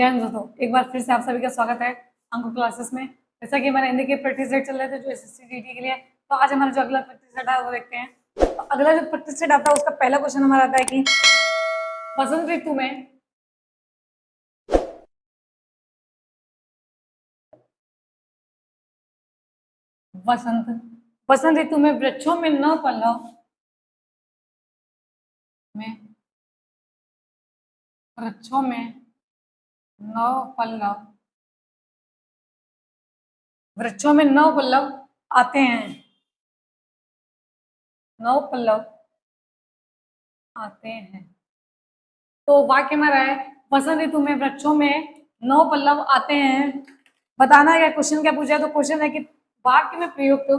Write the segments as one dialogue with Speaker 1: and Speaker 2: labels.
Speaker 1: जय हिंद दोस्तों, एक बार फिर से आप सभी का स्वागत है अंकुर क्लासेस में। जैसा कि हमारे हिंदी के प्रैक्टिस सेट चल रहे थे जो एसएससी जीडी के लिए, तो आज हमारा जो अगला प्रैक्टिस सेट है वो देखते हैं। तो अगला जो प्रैक्टिस सेट आता है उसका पहला क्वेश्चन हमारा आता है कि वसंत ऋतु में वसंत ऋतु में वृक्षों में न पल्लव में वृक्षों में नव पल्लव वृक्षों में नव पल्लव आते हैं। नव पल्लव आते हैं। तो वाक्य में रहा है वसंत ऋतु में वृक्षों में नौ पल्लव आते हैं। बताना है क्या, क्वेश्चन क्या पूछा है? तो क्वेश्चन है कि वाक्य में प्रयुक्त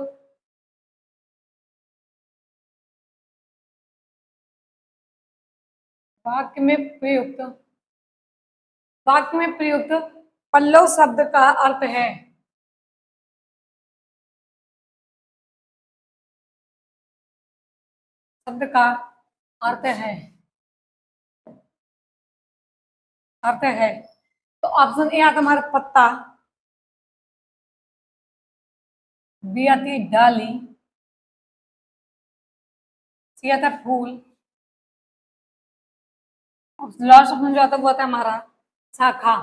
Speaker 1: वाक्य में प्रयुक्त वाक्य में प्रयुक्त पल्लव शब्द का अर्थ है। शब्द का अर्थ है अर्थ है। तो ऑप्शन ए आता हमारा पत्ता, बी आती डाली, सी आता फूल, और लास्ट ऑप्शन जो आता है वो आता है हमारा शाखा।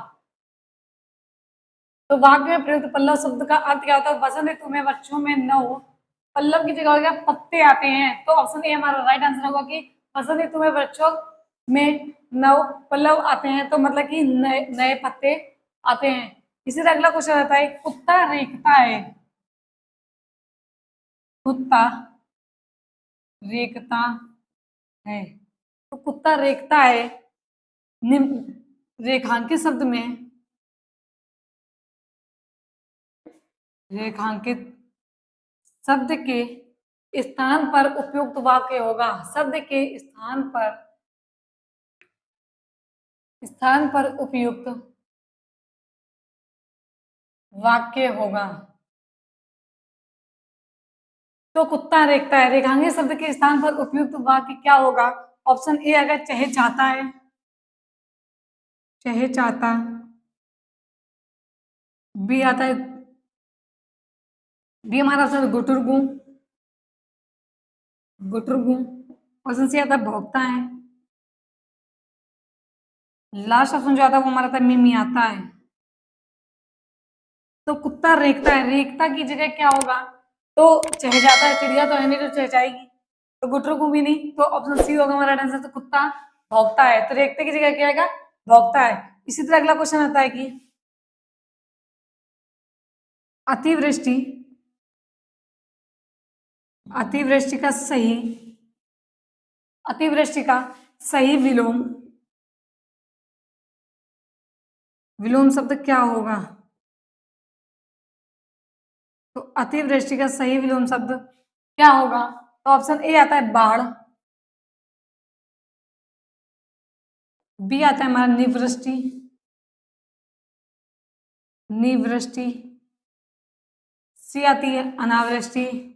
Speaker 1: तो वाक्य में प्रयुक्त पल्लव शब्द का अर्थ क्या होता है? वसंत ऋतु में वृक्षों में नव पल्लव की जगह हो गया पत्ते आते हैं। तो ऑप्शन ए हमारा राइट आंसर होगा कि वसंत ऋतु में वृक्षों में नव पल्लव आते हैं, तो मतलब कि नए नए पत्ते आते हैं। इसी तरह अगला क्वेश्चन आता है कुत्ता रेखता है। कुत्ता रेखता है। तो कुत्ता रेखता है निम्न रेखांकित शब्द में रेखांकित शब्द के स्थान पर उपयुक्त वाक्य होगा। शब्द के स्थान पर उपयुक्त वाक्य होगा। तो कुत्ता रेखता है, रेखांकित शब्द के स्थान पर उपयुक्त वाक्य क्या होगा? ऑप्शन ए अगर चाहे चाहता है, चाहे चाहता, बी आता है, बी हमारा ऑप्शन गुटुरगु, गुटुरगु। ऑप्शन सी आता है भोगता है। लास्ट ऑप्शन जो आता है वो हमारा था मिमी आता है। तो कुत्ता रेखता है, रेखता की जगह क्या होगा? तो चहजाता है, चिड़िया तो है नहीं जो चहचाएगी, तो गुटुरगु भी नहीं, तो ऑप्शन सी होगा हमारा आंसर। तो कुत्ता भौंकता है, तो रेखते की जगह क्या आएगा? भौंकता है। इसी तरह अगला क्वेश्चन आता है कि अतिवृष्टि अतिवृष्टि का सही अतिवृष्टि का सही विलोम शब्द क्या होगा? तो अतिवृष्टि का सही विलोम शब्द क्या होगा? तो ऑप्शन ए आता है बाढ़, बी आता है हमारा निवृष्टि, निवृष्टि, सी आती है अनावृष्टि,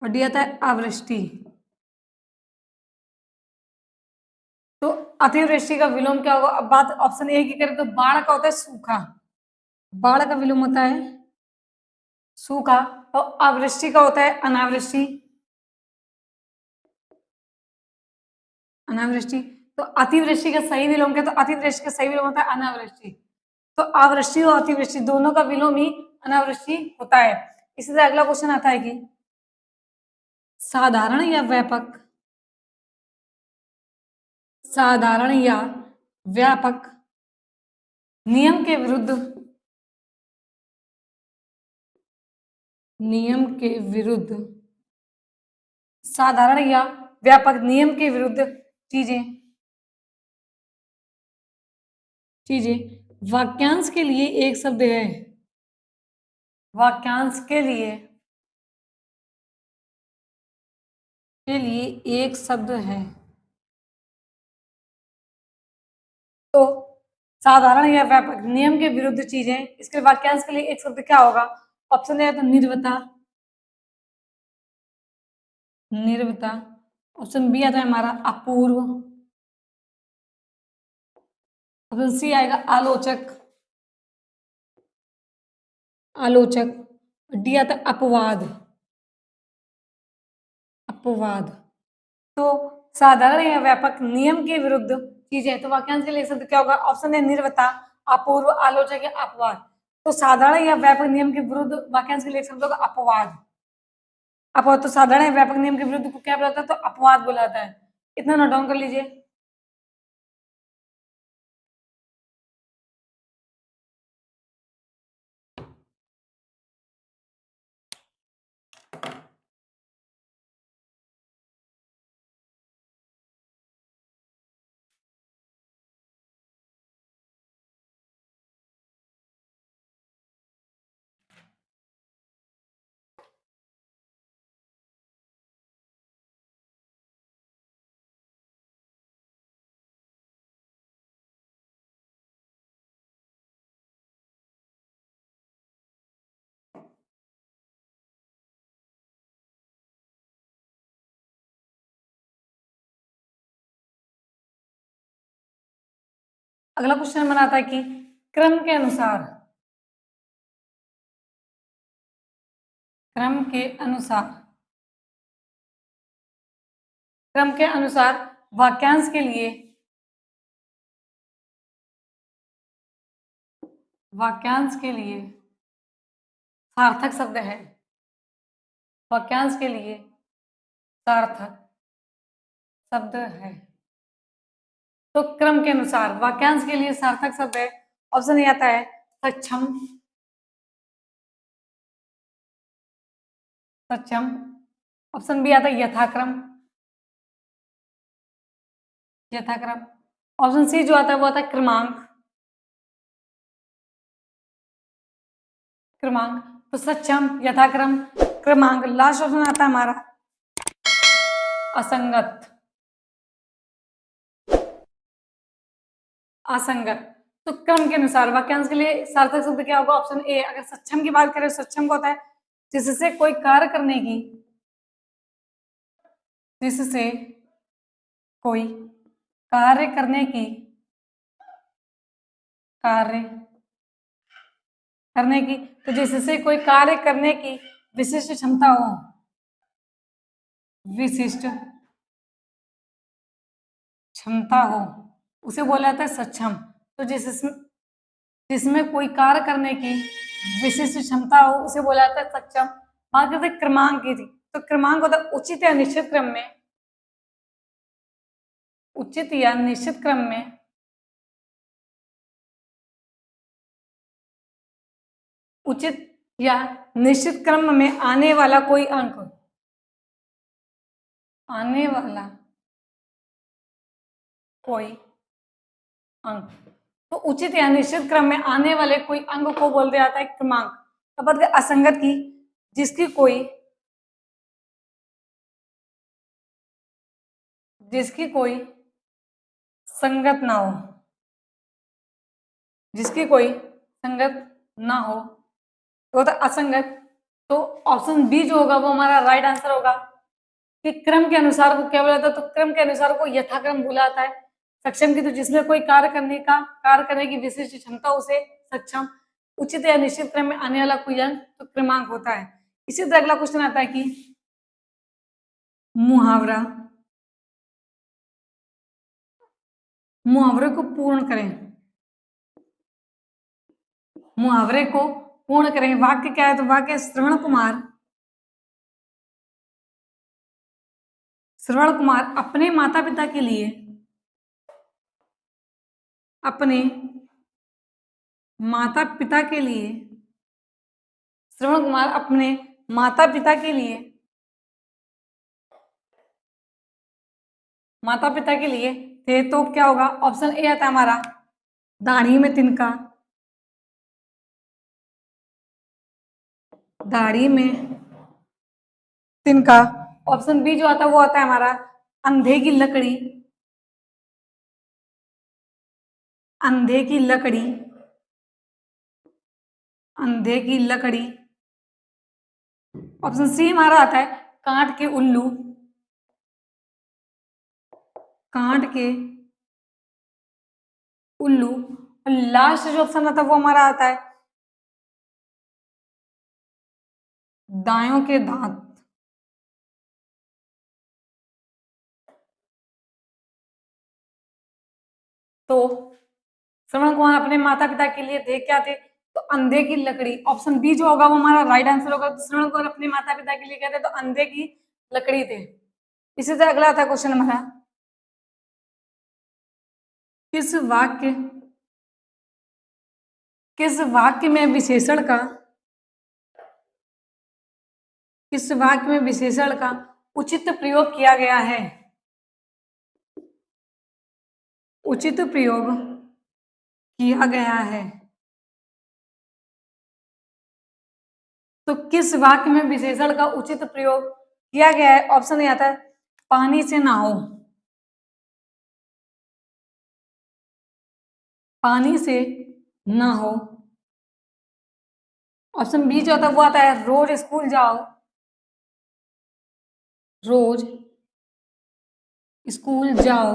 Speaker 1: और डी आता है अवृष्टि। तो अतिवृष्टि का विलोम क्या होगा? अब बात ऑप्शन ए की करें तो बाढ़ का होता है सूखा, बाढ़ का विलोम होता है सूखा, और अवृष्टि का होता है अनावृष्टि, अनावृष्टि। तो अतिवृष्टि का सही विलोम क्या? तो अतिवृष्टि का सही विलोम होता है अनावृष्टि। तो अवृष्टि और अतिवृष्टि दोनों का विलोम ही अनावृष्टि होता है। इसी तरह अगला क्वेश्चन आता है कि साधारण या व्यापक साधारण या व्यापक नियम के विरुद्ध साधारण या व्यापक नियम के विरुद्ध चीजें वाक्यांश के लिए एक शब्द है। वाक्यांश के लिए एक शब्द है। तो साधारण या व्यापक नियम के विरुद्ध चीजें, इसके वाक्यांश के लिए एक शब्द क्या होगा? ऑप्शन ए तो निर्वता, निर्वता। ऑप्शन बी आता है हमारा अपूर्व, ऑप्शन सी आएगा आलोचक, आलोचक। डी आता है अपवाद, अपवाद। तो साधारण या व्यापक नियम के विरुद्ध चीजें, तो वाक्यांश के लिए शब्द क्या होगा? ऑप्शन ए निर्वता, अपूर्व, आलोचक या अपवाद। तो साधारण या व्यापक नियम के विरुद्ध वाक्यांश के लिए शब्द होगा अपवाद। अपवाद, तो साधारण या व्यापक नियम के विरुद्ध को क्या बोला जाता है? तो अपवाद बोला जाता है। इतना नोट डाउन कर लीजिए। अगला क्वेश्चन बनाता है कि क्रम के अनुसार, क्रम के अनुसार, क्रम के अनुसार वाक्यांश के लिए, वाक्यांश के लिए सार्थक शब्द है, वाक्यांश के लिए सार्थक शब्द है। तो क्रम के अनुसार वाक्यांश के लिए सार्थक शब्द है। ऑप्शन ए आता है सक्षम, सक्षम। ऑप्शन बी आता है यथाक्रम, यथाक्रम। ऑप्शन सी जो आता है वो आता है क्रमांक, क्रमांक। तो सक्षम, यथाक्रम, क्रमांक। लास्ट ऑप्शन आता है हमारा असंगत, असंगत। तो क्रम के अनुसार वाक्यांश के लिए सार्थक शब्द क्या होगा? Option A. अगर सक्षम की बात करें, सक्षम को होता है जिससे कोई कार्य करने की, जिससे कोई कार्य करने की, कार्य करने की, तो जिससे कोई कार्य करने की विशिष्ट क्षमता हो, विशिष्ट क्षमता हो, उसे बोला जाता है सक्षम। तो जिसमें कोई कार्य करने की विशिष्ट क्षमता हो उसे बोला जाता है सक्षम। बात करते हैं क्रमांक की थी, तो क्रमांक होता है उचित या निश्चित क्रम में, उचित या निश्चित क्रम में उचित या निश्चित क्रम में आने वाला कोई अंक, आने वाला कोई अंक। तो उचित या निश्चित क्रम में आने वाले कोई अंक को बोल दिया जाता है क्रमांक। अब बात करें असंगत की, जिसकी कोई, जिसकी कोई संगत ना हो, जिसकी कोई संगत ना हो तो होता है असंगत। तो ऑप्शन बी जो होगा वो हमारा राइट आंसर होगा कि क्रम के अनुसार को क्या बोला जाता है? तो क्रम के अनुसार को यथाक्रम बोला जाता है। सक्षम की, तो जिसमें कोई कार्य करने की विशिष्ट क्षमता उसे सक्षम। उचित या निश्चित क्रम में आने वाला कोई अंक तो क्रमांक होता है। इसी तरह अगला क्वेश्चन आता है कि मुहावरा, मुहावरे को पूर्ण करें, मुहावरे को पूर्ण करें। वाक्य क्या है? तो वाक्य श्रवण कुमार, श्रवण कुमार अपने माता पिता के लिए, अपने माता पिता के लिए, श्रवण कुमार अपने माता पिता के लिए, माता पिता के लिए थे। तो क्या होगा? ऑप्शन ए आता है हमारा दाढ़ी में तिनका, दाढ़ी में तिनका। ऑप्शन बी जो आता है वो आता है हमारा अंधे की लकड़ी, अंधे की लकड़ी, अंधे की लकड़ी। ऑप्शन सी हमारा आता है कांट के उल्लू, कांट के उल्लू। और लास्ट जो ऑप्शन आता है वो हमारा आता है दायों के दांत। तो श्रवण कुमार अपने माता पिता के लिए थे क्या थे? तो अंधे की लकड़ी। ऑप्शन बी जो होगा वो हमारा राइट आंसर होगा। तो श्रवण कुमार अपने माता पिता के लिए क्या थे? तो अंधे की लकड़ी थे। इसी तरह अगला आता है क्वेश्चन हमारा, किस वाक्य किस वाक्य में विशेषण का किस वाक्य में विशेषण का उचित प्रयोग किया गया है? उचित प्रयोग किया गया है। तो किस वाक्य में विशेषण का उचित प्रयोग किया गया है? ऑप्शन ए आता है पानी से नहाओ। पानी से नहाओ। ऑप्शन बी जो होता है वो आता है रोज स्कूल जाओ। रोज स्कूल जाओ।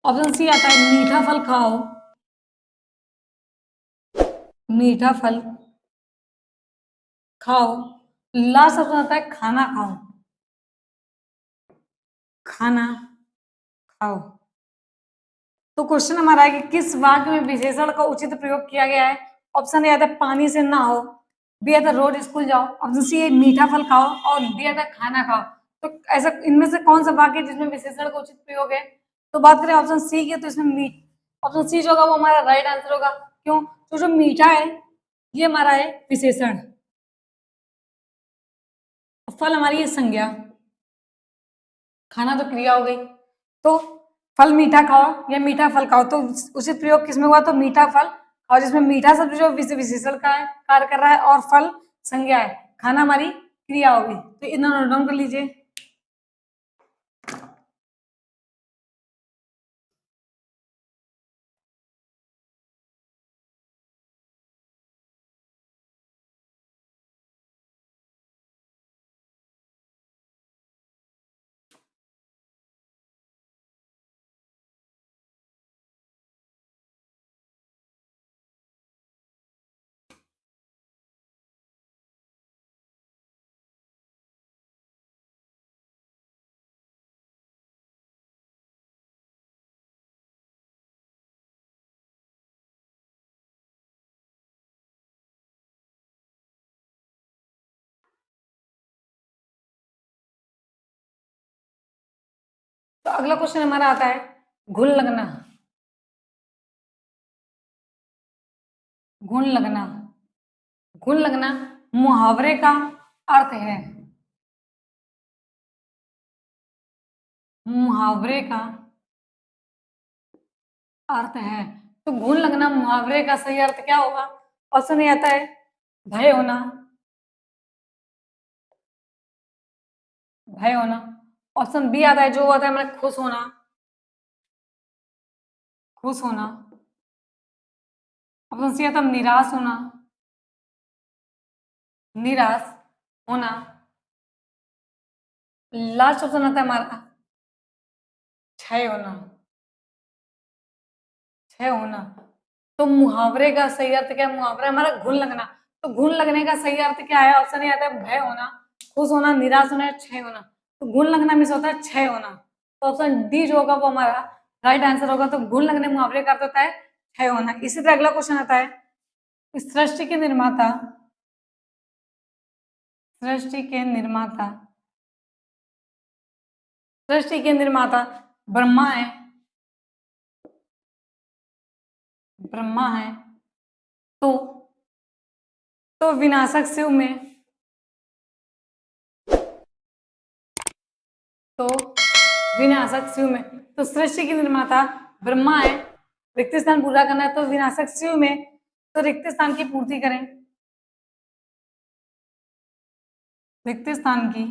Speaker 1: ऑप्शन सी आता है मीठा फल खाओ। मीठा फल खाओ। लास्ट ऑप्शन आता है खाना खाओ। खाना खाओ। तो क्वेश्चन हमारा है कि किस वाक्य में विशेषण का उचित प्रयोग किया गया है? ऑप्शन ए आता है पानी से नहाओ, बी आता है रोज स्कूल जाओ, ऑप्शन सी है मीठा फल खाओ और डी आता है खाना खाओ। तो ऐसा इनमें से कौन सा वाक्य है जिसमें विशेषण का उचित प्रयोग है? तो बात करें ऑप्शन सी की, तो इसमें मीठ ऑप्शन सी जो होगा वो हमारा राइट आंसर होगा। क्यों? तो जो मीठा है ये हमारा है विशेषण, फल हमारी है संज्ञा, खाना तो क्रिया हो गई। तो फल मीठा खाओ या मीठा फल खाओ, तो उचित प्रयोग किसमें हुआ? तो मीठा फल, और जिसमें मीठा शब्द जो विशेषण का है कार्य कर रहा है और फल संज्ञा है, खाना हमारी क्रिया होगी। तो इतना नोट डाउन कर लीजिए। तो अगला क्वेश्चन हमारा आता है घुन लगना। घुन लगना। घुन लगना मुहावरे का अर्थ है। मुहावरे का अर्थ है। तो घुन लगना मुहावरे का सही अर्थ क्या होगा? ऑप्शन ए आता है भय होना। भय होना। ऑप्शन बी आता है जो आता है हमारा खुश होना। खुश होना। ऑप्शन सी आता है निराश होना। निराश होना। लास्ट ऑप्शन आता है हमारा क्षय होना। क्षय होना। तो मुहावरे का सही अर्थ क्या है? मुहावरा हमारा घुन लगना। तो घुन लगने का सही अर्थ क्या है? ऑप्शन ए आता है भय होना, खुश होना, निराश होना, क्षय होना। तो घुन लगना में से होता है क्षय होना। तो ऑप्शन डी जो होगा वो हमारा राइट आंसर होगा। तो घुन लगने मुहावरे का अर्थ होता है क्षय होना। इसी तरह अगला क्वेश्चन आता है सृष्टि के निर्माता। सृष्टि के निर्माता। सृष्टि के निर्माता ब्रह्मा है। ब्रह्मा है। तो विनाशक शिव में तो विनाशक शिव में तो सृष्टि की निर्माता ब्रह्मा है। रिक्त स्थान पूरा करना है तो विनाशक शिव में तो रिक्त स्थान की पूर्ति करें। रिक्त स्थान की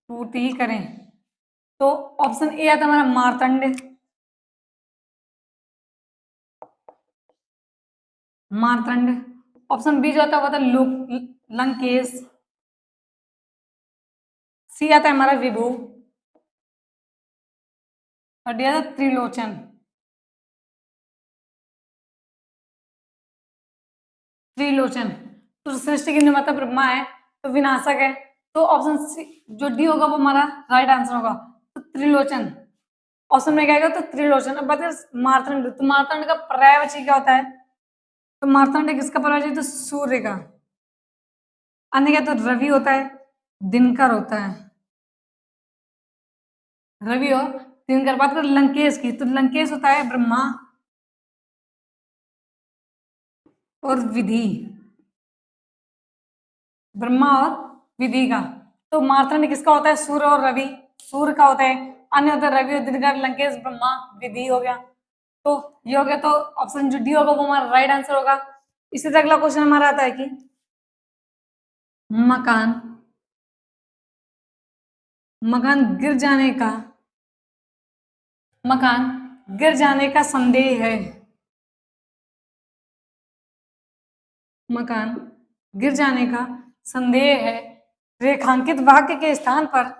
Speaker 1: पूर्ति ही करें। तो ऑप्शन ए आता हमारा मार्तंड। मार्तंड। ऑप्शन बी जो आता है वो आता है लंकेश। सी आता है हमारा विभु। और दिया था त्रिलोचन। त्रिलोचन। तो सृष्टि की निर्माता ब्रह्मा है, तो विनाशक है। तो ऑप्शन सी जो डी होगा वो हमारा राइट आंसर होगा। तो त्रिलोचन ऑप्शन में क्या आएगा, तो त्रिलोचन। अब बात करें मार्तंड, तो मार्तंड का पर्यायवाची क्या होता है? तो मार्तंड किसका पर्यायवाची? तो सूर्य का। अन्य क्या, तो रवि होता है, दिनकर होता है। रवि और दिनकर। बात करें लंकेश की, तो लंकेश होता है ब्रह्मा और विधि। ब्रह्मा और विधि का। तो मार्तंड किसका होता है? सूर्य और रवि। सूर्य का होता है। अन्य होता है रवि और दिनकर, लंकेश, ब्रह्मा, विधि हो गया। तो ये हो गया। तो ऑप्शन जो डी होगा वो हमारा राइट आंसर होगा। इसी तरह अगला क्वेश्चन हमारा आता है कि मकान मकान गिर जाने का मकान गिर जाने का संदेह है। मकान गिर जाने का संदेह है। रेखांकित वाक्य के स्थान पर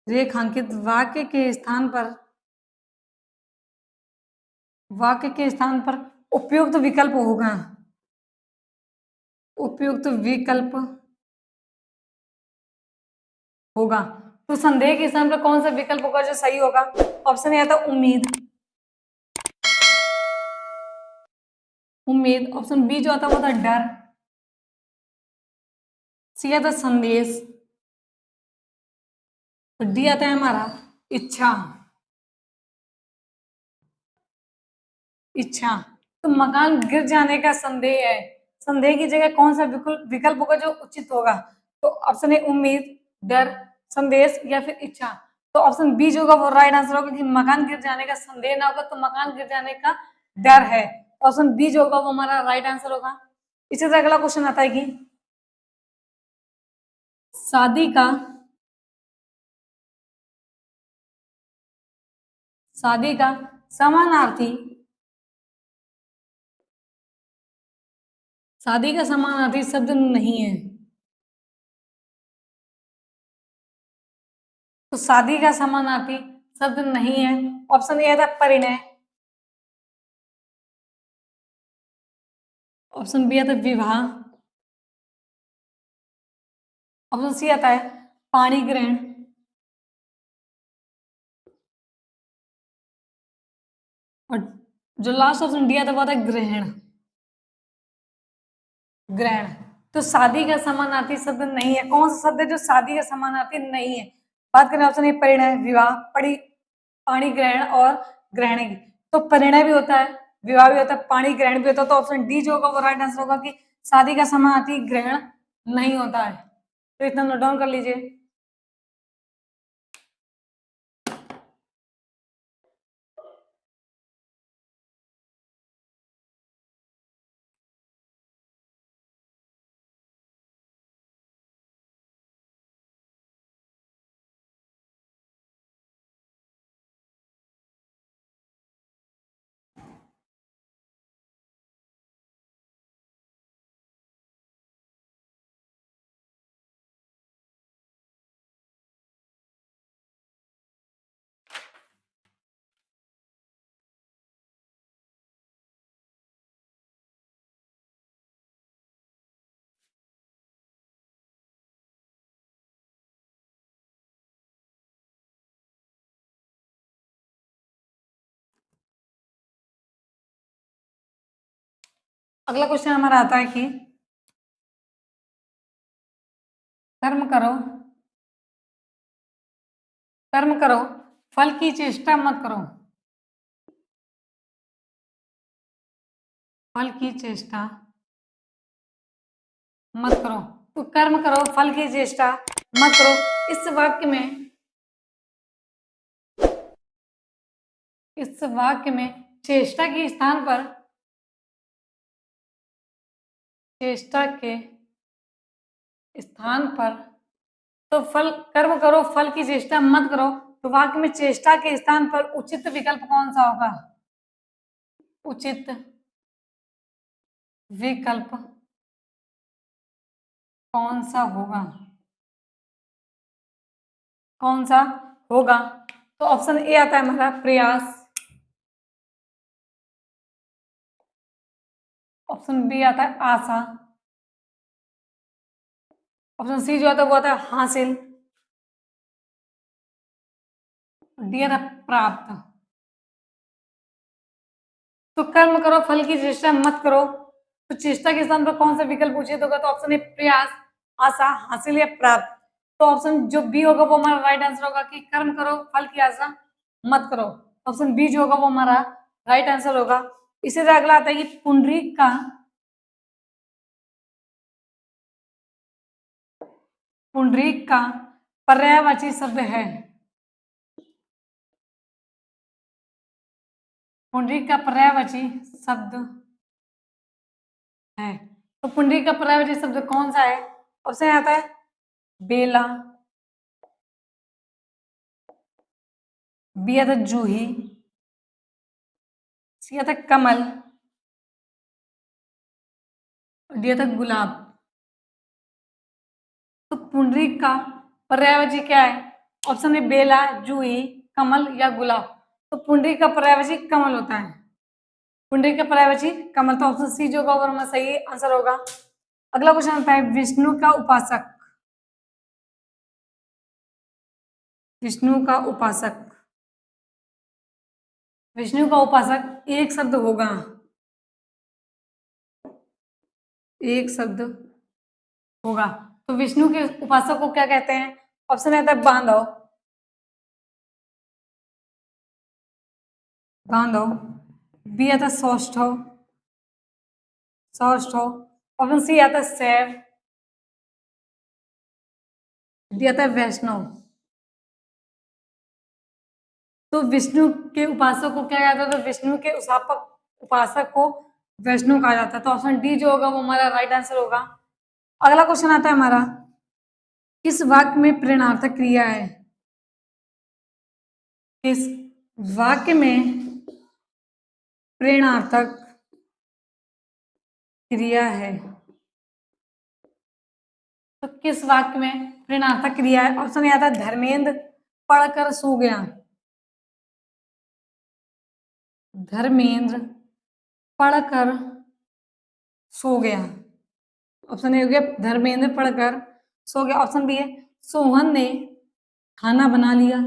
Speaker 1: रेखांकित वाक्य के स्थान पर उपयुक्त विकल्प होगा। उपयुक्त विकल्प होगा। तो संदेह के स्थान पर कौन सा विकल्प होगा जो सही होगा? ऑप्शन ए था उम्मीद। उम्मीद। ऑप्शन बी जो आता है वो था डर। सी आता संदेश। तो डी आता है हमारा इच्छा। इच्छा। तो मकान गिर जाने का संदेह है। संदेह की जगह कौन सा विकल्प होगा जो उचित होगा? तो ऑप्शन ए उम्मीद, डर, संदेश या फिर इच्छा। तो ऑप्शन बी जो होगा वो राइट आंसर होगा कि मकान गिर जाने का संदेह ना होगा, तो मकान गिर जाने का डर है। ऑप्शन बी जो होगा वो हमारा राइट आंसर होगा। इसी तरह अगला क्वेश्चन आता है कि शादी का शादी का समानार्थी शादी का समानार्थी शब्द नहीं है। तो शादी का समानार्थी शब्द नहीं है। ऑप्शन ए था परिणय। ऑप्शन बी आता है विवाह। ऑप्शन सी आता है पाणी ग्रहण। और जो लास्ट ऑप्शन डी आता है वो आता है ग्रहण। ग्रहण। तो शादी का समानार्थी शब्द नहीं है। कौन सा शब्द है जो शादी का समानार्थी नहीं है? बात करें ऑप्शन ए परिणय, विवाह, पाणी ग्रहण और ग्रहण की। तो परिणय भी होता है, विवाह भी होता है, पाणी ग्रहण भी होता है। तो ऑप्शन डी जो होगा वो राइट आंसर होगा कि शादी का समानार्थी ग्रहण नहीं होता है। तो इतना नोट डाउन कर लीजिए। अगला क्वेश्चन हमारा आता है कि कर्म करो कर्म करो, फल की चेष्टा मत करो। फल की चेष्टा मत करो। तो कर्म करो, फल की चेष्टा मत करो। इस वाक्य में चेष्टा के स्थान पर चेष्टा के स्थान पर तो कर्म करो, फल की चेष्टा मत करो। तो वाक्य में चेष्टा के स्थान पर उचित विकल्प कौन सा होगा? उचित विकल्प कौन सा होगा? कौन सा होगा? तो ऑप्शन ए आता है हमारा प्रयास, ऑप्शन बी आता है आशा, ऑप्शन सी जो आता है वो आता है हासिल, डी आता है प्राप्त। तो कर्म करो फल की चेष्टा मत करो, तो चेष्टा के स्थान पर कौन सा विकल्प उचित होगा? तो ऑप्शन ए प्रयास, आशा, हासिल या प्राप्त। तो ऑप्शन जो बी होगा वो हमारा राइट आंसर होगा कि कर्म करो फल की आशा मत करो। ऑप्शन बी जो होगा वो हमारा राइट आंसर होगा। इसी तरह अगला आता है कि पुंडरीक का पर्यायवाची शब्द है। पुंडरीक का पर्यायवाची शब्द है, तो पुंडरीक का पर्यायवाची शब्द कौन सा है? ऑप्शन आता है बेला, बी आता है जूही, सी आता है कमल, डी आता है गुलाब। तो पुंडरीक का पर्यायवाची क्या है? ऑप्शन ए बेला, जूही, कमल या गुलाब। तो पुंडरीक का पर्यायवाची कमल होता है, पुंडरीक का पर्यायवाची कमल। तो ऑप्शन सी जो होगा वो सही आंसर होगा। अगला क्वेश्चन आता है विष्णु का उपासक, विष्णु का उपासक, विष्णु का उपासक एक शब्द होगा, एक शब्द होगा। तो विष्णु के उपासक को क्या कहते हैं? ऑप्शन आता है बांधव, बांधव, बी आता है सौष्ठव, सौष्ठव, ऑप्शन सी आता है शैव, डी आता है वैष्णव। तो विष्णु के उपासक को क्या कहता है? तो विष्णु के उपासक को वैष्णव कहा जाता है। तो ऑप्शन डी जो होगा वो हमारा राइट आंसर होगा। अगला क्वेश्चन आता है हमारा किस वाक्य में प्रेरणार्थक क्रिया है? किस वाक्य में प्रेरणार्थक क्रिया है? तो किस वाक्य में प्रेरणार्थक क्रिया है? ऑप्शन आता है धर्मेंद्र पढ़कर सो गया, धर्मेंद्र पढ़कर सो गया। ऑप्शन ए हो गया धर्मेंद्र पढ़कर सो गया। ऑप्शन बी है सोहन ने खाना बना लिया,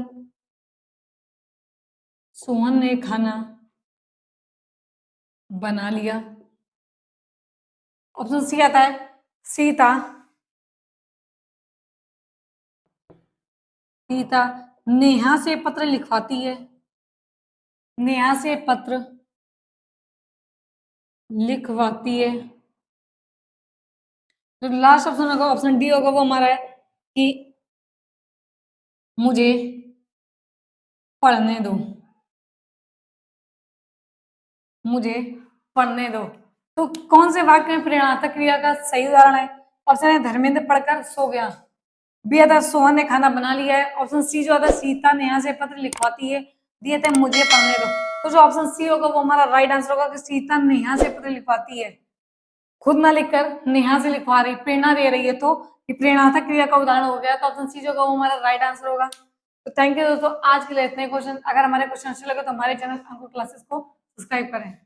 Speaker 1: सोहन ने खाना बना लिया। ऑप्शन सी आता है सीता, सीता नेहा से पत्र लिखवाती है, नेहा से पत्र लिखवाती है। जो लास्ट ऑप्शन होगा ऑप्शन डी होगा वो हमारा है कि मुझे पढ़ने दो, मुझे पढ़ने दो। तो कौन से वाक्य में प्रेरणार्थक क्रिया का सही उदाहरण है? ऑप्शन है धर्मेंद्र पढ़कर सो गया, बी आता है सोहन ने खाना बना लिया है, ऑप्शन सी जो आता है सीता नेहा से पत्र लिखवाती है, डी आता है मुझे पढ़ने दो। तो जो ऑप्शन सी होगा वो हमारा राइट आंसर होगा कि सीता नेहा से पत्र लिखवाती है, खुद ना लिखकर नेहा से लिखवा रही, प्रेरणा दे रही है, तो ये प्रेरणार्थक क्रिया का उदाहरण हो गया। तो ऑप्शन सी जो होगा वो हमारा राइट आंसर होगा। तो थैंक यू दोस्तों, आज के लिए इतने क्वेश्चन। अगर हमारे क्वेश्चन अच्छे लगे तो हमारे चैनल अंकुर क्लासेस को सब्सक्राइब करें।